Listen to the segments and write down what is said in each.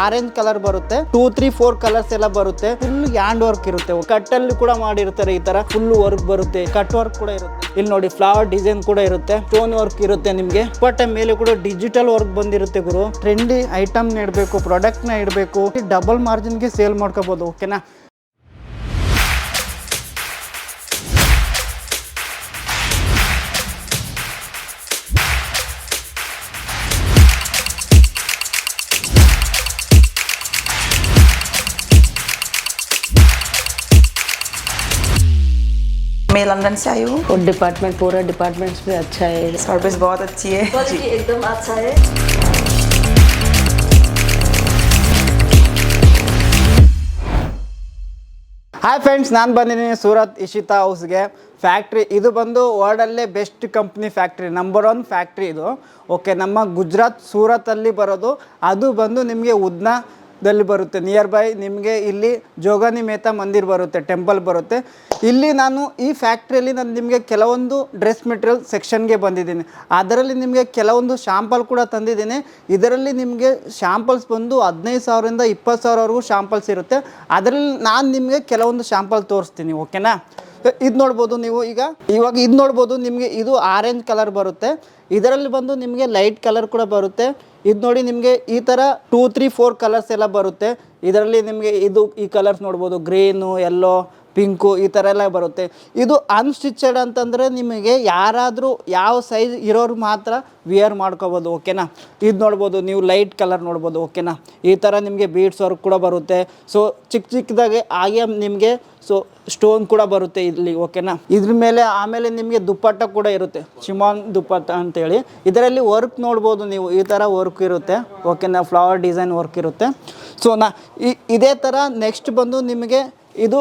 Orange colour ಬರುತ್ತೆ, 2, 3, 4 colours ಎಲ್ಲ ಬರುತ್ತೆ. ಫುಲ್ ಹ್ಯಾಂಡ್ ವರ್ಕ್ ಇರುತ್ತೆ, ಕಟ್ ಅಲ್ಲಿ ಕೂಡ ಮಾಡಿರ್ತಾರೆ. ಈ ತರ ಫುಲ್ ವರ್ಕ್ ಬರುತ್ತೆ, ಕಟ್ ವರ್ಕ್ ಕೂಡ ಇರುತ್ತೆ. ಇಲ್ಲಿ ನೋಡಿ ಫ್ಲವರ್ ಡಿಸೈನ್ ಕೂಡ ಇರುತ್ತೆ, ಸ್ಟೋನ್ ವರ್ಕ್ ಇರುತ್ತೆ. ನಿಮ್ಗೆ ಬಟ್ ಮೇಲೆ ಕೂಡ ಡಿಜಿಟಲ್ ವರ್ಕ್ ಬಂದಿರುತ್ತೆ ಗುರು. ಟ್ರೆಂಡಿ ಐಟಮ್ ಇಡಬೇಕು, ಪ್ರಾಡಕ್ಟ್ ನ ಇಡಬೇಕು, ಡಬಲ್ ಮಾರ್ಜಿನ್ ಗೆ ಸೇಲ್ ಮಾಡ್ಕೋಬಹುದು. ಓಕೆನಾ. मैं लंदन से आई हूँ और डिपार्टमेंट पूरा डिपार्टमेंट्स भी अच्छा है, सर्विस बहुत अच्छी है, क्वालिटी एकदम अच्छा है. ಹಾಯ್ ಫ್ರೆಂಡ್ಸ್, ನಾನು ಬಂದಿದ್ದೀನಿ ಸೂರತ್ ಇಶಿತಾ ಹೌಸ್ಗೆ. ಫ್ಯಾಕ್ಟ್ರಿ ಇದು ಬಂದು ವರ್ಲ್ಡಲ್ಲೇ best company factory, number 1 factory ಇದು. ಓಕೆ, ನಮ್ಮ ಗುಜರಾತ್ ಸೂರತಲ್ಲಿ ಬರೋದು. ಅದು ಬಂದು ನಿಮಗೆ ಉದ್ನಾದಲ್ಲಿ ಬರುತ್ತೆ, ನಿಯರ್ ಬೈ. ನಿಮಗೆ ಇಲ್ಲಿ ಜೋಗಾನಿ ಮೆಹ್ತಾ ಮಂದಿರ್ ಬರುತ್ತೆ, ಟೆಂಪಲ್ ಬರುತ್ತೆ. ಇಲ್ಲಿ ನಾನು ಈ ಫ್ಯಾಕ್ಟ್ರಿಯಲ್ಲಿ ನಾನು ನಿಮಗೆ ಕೆಲವೊಂದು ಡ್ರೆಸ್ ಮೆಟೀರಿಯಲ್ ಸೆಕ್ಷನ್ಗೆ ಬಂದಿದ್ದೀನಿ. ಅದರಲ್ಲಿ ನಿಮಗೆ ಕೆಲವೊಂದು ಶಾಂಪಲ್ ಕೂಡ ತಂದಿದ್ದೀನಿ. ಇದರಲ್ಲಿ ನಿಮಗೆ ಶಾಂಪಲ್ಸ್ ಬಂದು 15,000ರಿಂದ 20,000ವರೆಗೂ ಶಾಂಪಲ್ಸ್ ಇರುತ್ತೆ. ಅದರಲ್ಲಿ ನಾನು ನಿಮಗೆ ಕೆಲವೊಂದು ಶಾಂಪಲ್ ತೋರಿಸ್ತೀನಿ. ಓಕೆನಾ. ಇದು ನೋಡ್ಬೋದು ನೀವು. ಇವಾಗ ಇದು ನೋಡ್ಬೋದು ನಿಮಗೆ. ಇದು ಆರೆಂಜ್ ಕಲರ್ ಬರುತ್ತೆ. ಇದರಲ್ಲಿ ಬಂದು ನಿಮಗೆ ಲೈಟ್ ಕಲರ್ ಕೂಡ ಬರುತ್ತೆ. ಇದು ನೋಡಿ ನಿಮಗೆ ಈ ಥರ 2, 3, 4 ಕಲರ್ಸ್ ಎಲ್ಲ ಬರುತ್ತೆ. ಇದರಲ್ಲಿ ನಿಮಗೆ ಈ ಕಲರ್ಸ್ ನೋಡ್ಬೋದು, ಗ್ರೀನು, ಯೆಲ್ಲೋ, ಪಿಂಕು, ಈ ಥರ ಎಲ್ಲ ಬರುತ್ತೆ. ಇದು ಅನ್ಸ್ಟಿಚೆಡ್ ಅಂತಂದರೆ ನಿಮಗೆ ಯಾರಾದರೂ ಯಾವ ಸೈಜ್ ಇರೋರು ಮಾತ್ರ ವಿಯರ್ ಮಾಡ್ಕೋಬೋದು. ಓಕೆನಾ. ಇದು ನೋಡ್ಬೋದು ನೀವು, ಲೈಟ್ ಕಲರ್ ನೋಡ್ಬೋದು. ಓಕೆನಾ. ಈ ಥರ ನಿಮಗೆ ಬೀಡ್ಸ್ ವರ್ಕ್ ಕೂಡ ಬರುತ್ತೆ. ಸೊ ಚಿಕ್ಕದಾಗೆ ಹಾಗೆ ನಿಮಗೆ ಸ್ಟೋನ್ ಕೂಡ ಬರುತ್ತೆ ಇಲ್ಲಿ. ಓಕೆನಾ. ಇದ್ರ ಮೇಲೆ ಆಮೇಲೆ ನಿಮಗೆ ದುಪ್ಪಟ್ಟ ಕೂಡ ಇರುತ್ತೆ, ಶಿಮಾನ್ ದುಪ್ಪಟ್ಟ ಅಂತೇಳಿ. ಇದರಲ್ಲಿ ವರ್ಕ್ ನೋಡ್ಬೋದು ನೀವು, ಈ ಥರ ವರ್ಕ್ ಇರುತ್ತೆ. ಓಕೆನಾ. ಫ್ಲವರ್ ಡಿಸೈನ್ ವರ್ಕ್ ಇರುತ್ತೆ. ಸೊ ಇದೇ ಥರ ನೆಕ್ಸ್ಟ್ ಬಂದು ನಿಮಗೆ ಇದು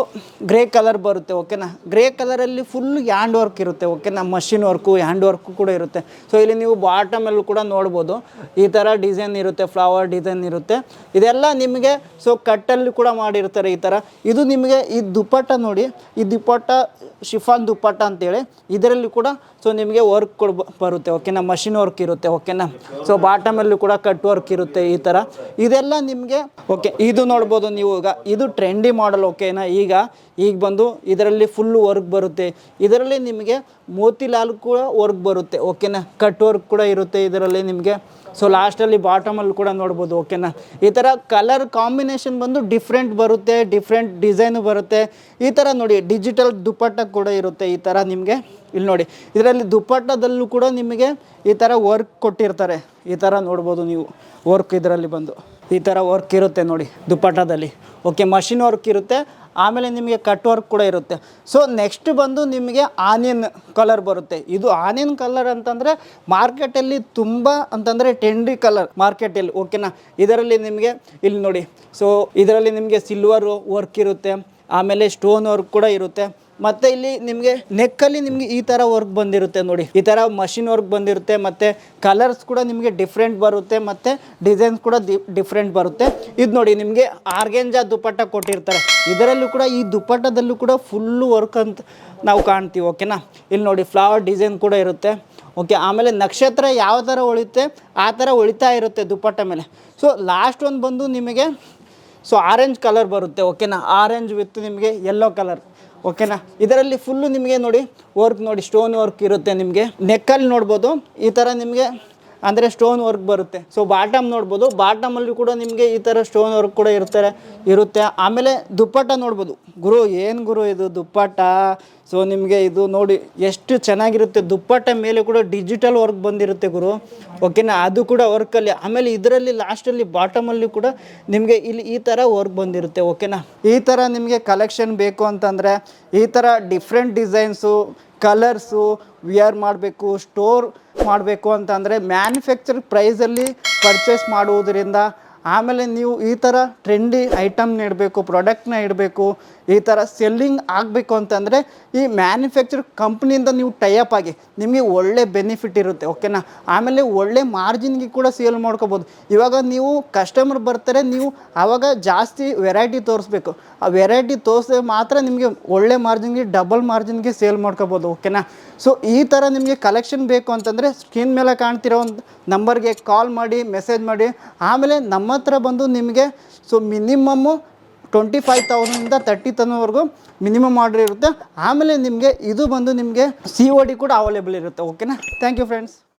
ಗ್ರೇ ಕಲರ್ ಬರುತ್ತೆ. ಓಕೆನಾ. ಗ್ರೇ ಕಲರಲ್ಲಿ ಫುಲ್ ಹ್ಯಾಂಡ್ ವರ್ಕ್ ಇರುತ್ತೆ. ಓಕೆನಾ. ಮಷಿನ್ ವರ್ಕು, ಹ್ಯಾಂಡ್ ವರ್ಕು ಕೂಡ ಇರುತ್ತೆ. ಸೊ ಇಲ್ಲಿ ನೀವು ಬಾಟಮಲ್ಲೂ ಕೂಡ ನೋಡ್ಬೋದು, ಈ ಥರ ಡಿಸೈನ್ ಇರುತ್ತೆ, ಫ್ಲವರ್ ಡಿಸೈನ್ ಇರುತ್ತೆ. ಇದೆಲ್ಲ ನಿಮಗೆ ಕಟ್ಟಲ್ಲಿ ಕೂಡ ಮಾಡಿರ್ತಾರೆ ಈ ಥರ. ಇದು ನಿಮಗೆ ಈ ದುಪ್ಪಟ್ಟ ನೋಡಿ, ಈ ದುಪ್ಪಟ್ಟ ಶಿಫಾನ್ ದುಪ್ಪಟ್ಟ ಅಂತೇಳಿ. ಇದರಲ್ಲಿ ಕೂಡ ನಿಮಗೆ ವರ್ಕ್ ಕೂಡ ಬರುತ್ತೆ. ಓಕೆನಾ. ಮಷಿನ್ ವರ್ಕ್ ಇರುತ್ತೆ. ಓಕೆನಾ. ಬಾಟಮಲ್ಲೂ ಕೂಡ ಕಟ್ ವರ್ಕ್ ಇರುತ್ತೆ ಈ ಥರ. ಇದೆಲ್ಲ ನಿಮಗೆ ಓಕೆ. ಇದು ನೋಡ್ಬೋದು ನೀವು. ಇದು ಟ್ರೆಂಡಿ ಮಾಡಲ್. ಓಕೆನಾ. ಈಗ ಬಂದು ಇದರಲ್ಲಿ ಫುಲ್ ವರ್ಕ್ ಬರುತ್ತೆ. ಇದರಲ್ಲಿ ನಿಮಗೆ ಮೋತಿಲಾಲ್ ಕೂಡ ವರ್ಕ್ ಬರುತ್ತೆ. ಓಕೆನಾ. ಕಟ್ ವರ್ಕ್ ಕೂಡ ಇರುತ್ತೆ ಇದರಲ್ಲಿ ನಿಮಗೆ. ಲಾಸ್ಟಲ್ಲಿ ಬಾಟಮಲ್ಲಿ ಕೂಡ ನೋಡ್ಬೋದು. ಓಕೆನಾ. ಈ ಥರ ಕಲರ್ ಕಾಂಬಿನೇಷನ್ ಬಂದು ಡಿಫ್ರೆಂಟ್ ಬರುತ್ತೆ, ಡಿಫ್ರೆಂಟ್ ಡಿಸೈನು ಬರುತ್ತೆ. ಈ ಥರ ನೋಡಿ, ಡಿಜಿಟಲ್ ದುಪ್ಪಟ್ಟ ಕೂಡ ಇರುತ್ತೆ ಈ ಥರ ನಿಮಗೆ. ಇಲ್ಲಿ ನೋಡಿ, ಇದರಲ್ಲಿ ದುಪ್ಪಟ್ಟದಲ್ಲೂ ಕೂಡ ನಿಮಗೆ ಈ ಥರ ವರ್ಕ್ ಕೊಟ್ಟಿರ್ತಾರೆ. ಈ ಥರ ನೋಡ್ಬೋದು ನೀವು ವರ್ಕ್. ಇದರಲ್ಲಿ ಬಂದು ಈ ಥರ ವರ್ಕ್ ಇರುತ್ತೆ ನೋಡಿ ದುಪ್ಪಟ್ಟದಲ್ಲಿ. ಓಕೆ. ಮಷಿನ್ ವರ್ಕ್ ಇರುತ್ತೆ, ಆಮೇಲೆ ನಿಮಗೆ ಕಟ್ ವರ್ಕ್ ಕೂಡ ಇರುತ್ತೆ. ನೆಕ್ಸ್ಟ್ ಬಂದು ನಿಮಗೆ ಆನಿಯನ್ ಕಲರ್ ಬರುತ್ತೆ. ಇದು ಆನಿಯನ್ ಕಲರ್ ಅಂತಂದರೆ ಮಾರ್ಕೆಟಲ್ಲಿ ತುಂಬ ಅಂತಂದರೆ ಟ್ರೆಂಡಿ ಕಲರ್ ಮಾರ್ಕೆಟಲ್ಲಿ. ಓಕೆನಾ. ಇದರಲ್ಲಿ ನಿಮಗೆ ಇಲ್ಲಿ ನೋಡಿ, ಇದರಲ್ಲಿ ನಿಮಗೆ ಸಿಲ್ವರ್ ವರ್ಕ್ ಇರುತ್ತೆ, ಆಮೇಲೆ ಸ್ಟೋನ್ ವರ್ಕ್ ಕೂಡ ಇರುತ್ತೆ. ಮತ್ತು ಇಲ್ಲಿ ನಿಮಗೆ ನೆಕ್ಕಲ್ಲಿ ನಿಮಗೆ ಈ ಥರ ವರ್ಕ್ ಬಂದಿರುತ್ತೆ ನೋಡಿ, ಈ ಥರ ಮಷಿನ್ ವರ್ಕ್ ಬಂದಿರುತ್ತೆ. ಮತ್ತು ಕಲರ್ಸ್ ಕೂಡ ನಿಮಗೆ ಡಿಫ್ರೆಂಟ್ ಬರುತ್ತೆ, ಮತ್ತು ಡಿಸೈನ್ಸ್ ಕೂಡ ಡಿಫ್ರೆಂಟ್ ಬರುತ್ತೆ. ಇದು ನೋಡಿ ನಿಮಗೆ ಆರ್ಗೆಂಜಾ ದುಪ್ಪಟ್ಟ ಕೊಟ್ಟಿರ್ತಾರೆ. ಇದರಲ್ಲೂ ಕೂಡ ಈ ದುಪ್ಪಟ್ಟದಲ್ಲೂ ಕೂಡ ಫುಲ್ಲು ವರ್ಕ್ ಅಂತ ನಾವು ಕಾಣ್ತೀವಿ. ಓಕೆನಾ. ಇಲ್ಲಿ ನೋಡಿ ಫ್ಲವರ್ ಡಿಸೈನ್ ಕೂಡ ಇರುತ್ತೆ. ಓಕೆ. ಆಮೇಲೆ ನಕ್ಷತ್ರ ಯಾವ ಥರ ಹೊಳಿತೆ ಆ ಥರ ಹೊಳಿತಾ ಇರುತ್ತೆ ದುಪ್ಪಟ್ಟ ಮೇಲೆ. ಲಾಸ್ಟ್ ಒಂದು ಬಂದು ನಿಮಗೆ ಆರೆಂಜ್ ಕಲರ್ ಬರುತ್ತೆ. ಓಕೆನಾ. ಆರೆಂಜ್ ವಿತ್ ನಿಮಗೆ ಯೆಲ್ಲೋ ಕಲರ್. ಓಕೆನಾ. ಇದರಲ್ಲಿ ಫುಲ್ಲು ನಿಮಗೆ ನೋಡಿ ವರ್ಕ್ ನೋಡಿ, ಸ್ಟೋನ್ ವರ್ಕ್ ಇರುತ್ತೆ. ನಿಮಗೆ ನೆಕ್ಕಲ್ಲಿ ನೋಡ್ಬೋದು ಈ ಥರ ನಿಮಗೆ ಅಂದರೆ ಸ್ಟೋನ್ ವರ್ಕ್ ಬರುತ್ತೆ. ಬಾಟಮ್ ನೋಡ್ಬೋದು, ಬಾಟಮಲ್ಲಿ ಕೂಡ ನಿಮಗೆ ಈ ಥರ ಸ್ಟೋನ್ ವರ್ಕ್ ಕೂಡ ಇರುತ್ತೆ. ಆಮೇಲೆ ದುಪ್ಪಟ್ಟ ನೋಡ್ಬೋದು. ಗುರು ಏನು ಗುರು ಇದು ದುಪ್ಪಟ್ಟ. ನಿಮಗೆ ಇದು ನೋಡಿ ಎಷ್ಟು ಚೆನ್ನಾಗಿರುತ್ತೆ. ದುಪ್ಪಟ್ಟ ಮೇಲೆ ಕೂಡ ಡಿಜಿಟಲ್ ವರ್ಕ್ ಬಂದಿರುತ್ತೆ ಗುರು. ಓಕೆನಾ. ಅದು ಕೂಡ ವರ್ಕಲ್ಲಿ. ಆಮೇಲೆ ಇದರಲ್ಲಿ ಲಾಸ್ಟಲ್ಲಿ ಬಾಟಮಲ್ಲಿ ಕೂಡ ನಿಮಗೆ ಇಲ್ಲಿ ಈ ಥರ ವರ್ಕ್ ಬಂದಿರುತ್ತೆ. ಓಕೆನಾ. ಈ ಥರ ನಿಮಗೆ ಕಲೆಕ್ಷನ್ ಬೇಕು ಅಂತಂದರೆ ಈ ಥರ ಡಿಫ್ರೆಂಟ್ ಡಿಸೈನ್ಸು, ಕಲರ್ಸು ವಿಯರ್ ಮಾಡಬೇಕು, ಸ್ಟೋರ್ ಮಾಡಬೇಕು ಅಂತಂದರೆ ಮ್ಯಾನುಫ್ಯಾಕ್ಚರ್ ಪ್ರೈಸಲ್ಲಿ ಪರ್ಚೇಸ್ ಮಾಡುವುದರಿಂದ, ಆಮೇಲೆ ನೀವು ಈ ಥರ ಟ್ರೆಂಡಿ ಐಟಮ್ನ ಇಡಬೇಕು, ಪ್ರಾಡಕ್ಟ್ನ ಇಡಬೇಕು, ಈ ಥರ ಸೆಲ್ಲಿಂಗ್ ಆಗಬೇಕು ಅಂತಂದರೆ ಈ ಮ್ಯಾನುಫ್ಯಾಕ್ಚರ್ ಕಂಪ್ನಿಯಿಂದ ನೀವು ಟೈಅಪ್ ಆಗಿ ನಿಮಗೆ ಒಳ್ಳೆ ಬೆನಿಫಿಟ್ ಇರುತ್ತೆ. ಓಕೆನಾ. ಆಮೇಲೆ ಒಳ್ಳೆ ಮಾರ್ಜಿನ್ಗೆ ಕೂಡ ಸೇಲ್ ಮಾಡ್ಕೋಬೋದು. ಇವಾಗ ನೀವು ಕಸ್ಟಮರ್ ಬರ್ತಾರೆ, ನೀವು ಆವಾಗ ಜಾಸ್ತಿ ವೆರೈಟಿ ತೋರಿಸ್ಬೇಕು. ಆ ವೆರೈಟಿ ತೋರಿಸಿದ್ರೆ ಮಾತ್ರ ನಿಮಗೆ ಒಳ್ಳೆ ಮಾರ್ಜಿನ್ಗೆ, ಡಬಲ್ ಮಾರ್ಜಿನ್ಗೆ ಸೇಲ್ ಮಾಡ್ಕೋಬೋದು. ಓಕೆನಾ. ಈ ಥರ ನಿಮಗೆ ಕಲೆಕ್ಷನ್ ಬೇಕು ಅಂತಂದರೆ ಸ್ಕ್ರೀನ್ ಮೇಲೆ ಕಾಣ್ತಿರೋ ಒಂದು ನಂಬರ್ಗೆ ಕಾಲ್ ಮಾಡಿ, ಮೆಸೇಜ್ ಮಾಡಿ. ಆಮೇಲೆ ನಮ್ಮ ಹತ್ರ ಬಂದು ನಿಮಗೆ ಸೊ ಮಿನಿಮಮ್ಮು 25,000 30,000ವರೆಗೂ ಮಿನಿಮಮ್ ಆರ್ಡರ್ ಇರುತ್ತೆ. ಆಮೇಲೆ ನಿಮಗೆ ಇದು ಬಂದು ನಿಮಗೆ COD ಕೂಡ ಅವೈಲೇಬಲ್ ಇರುತ್ತೆ. ಓಕೆನಾ? Thank you friends.